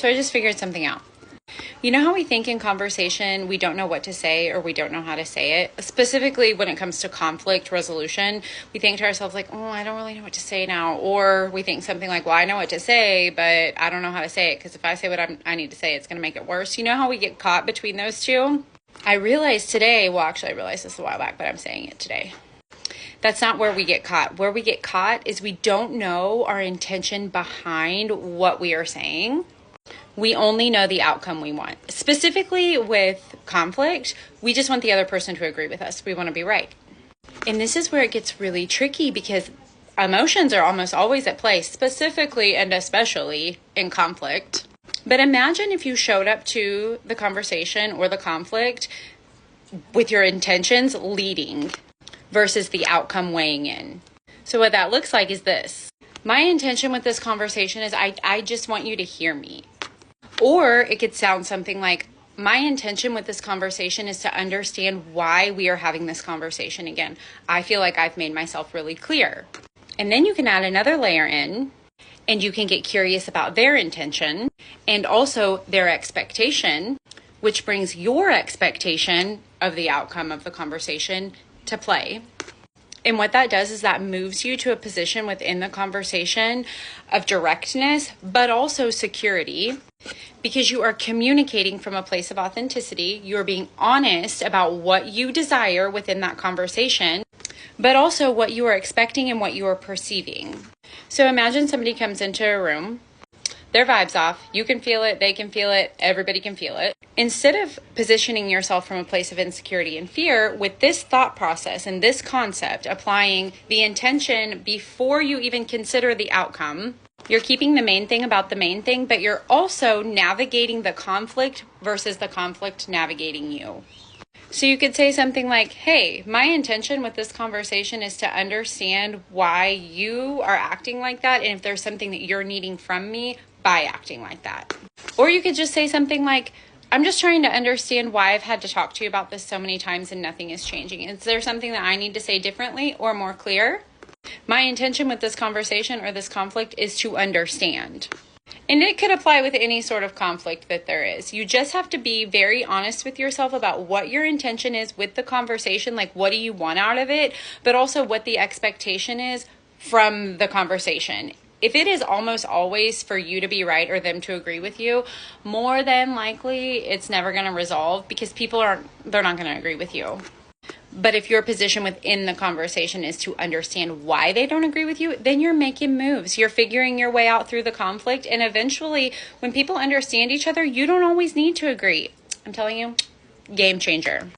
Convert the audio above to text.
So I just figured something out. You know how we think in conversation, we don't know what to say or we don't know how to say it? Specifically when it comes to conflict resolution, we think to ourselves like, oh, I don't really know what to say now. Or we think something like, well, I know what to say, but I don't know how to say it because if I say what I need to say, it's going to make it worse. You know how we get caught between those two? I realized today, well, actually I realized this a while back, but I'm saying it today. That's not where we get caught. Where we get caught is we don't know our intention behind what we are saying. We only know the outcome we want. Specifically with conflict, we just want the other person to agree with us. We want to be right. And this is where it gets really tricky because emotions are almost always at play, specifically and especially in conflict. But imagine if you showed up to the conversation or the conflict with your intentions leading versus the outcome weighing in. So what that looks like is this. My intention with this conversation is I just want you to hear me. Or it could sound something like, my intention with this conversation is to understand why we are having this conversation again. I feel like I've made myself really clear. And then you can add another layer in, and you can get curious about their intention and also their expectation, which brings your expectation of the outcome of the conversation to play. And what that does is that moves you to a position within the conversation of directness, but also security, because you are communicating from a place of authenticity. You're being honest about what you desire within that conversation, but also what you are expecting and what you are perceiving. So imagine somebody comes into a room, their vibe's off, you can feel it, they can feel it, everybody can feel it. Instead of positioning yourself from a place of insecurity and fear, with this thought process and this concept, applying the intention before you even consider the outcome, you're keeping the main thing about the main thing, but you're also navigating the conflict versus the conflict navigating you. So you could say something like, hey, my intention with this conversation is to understand why you are acting like that and if there's something that you're needing from me by acting like that. Or you could just say something like, I'm just trying to understand why I've had to talk to you about this so many times and nothing is changing. Is there something that I need to say differently or more clear? My intention with this conversation or this conflict is to understand. And it could apply with any sort of conflict that there is. You just have to be very honest with yourself about what your intention is with the conversation, like what do you want out of it, but also what the expectation is from the conversation. If it is almost always for you to be right or them to agree with you, more than likely it's never going to resolve because they're not going to agree with you. But if your position within the conversation is to understand why they don't agree with you, then you're making moves. You're figuring your way out through the conflict. And eventually, when people understand each other, you don't always need to agree. I'm telling you, game changer.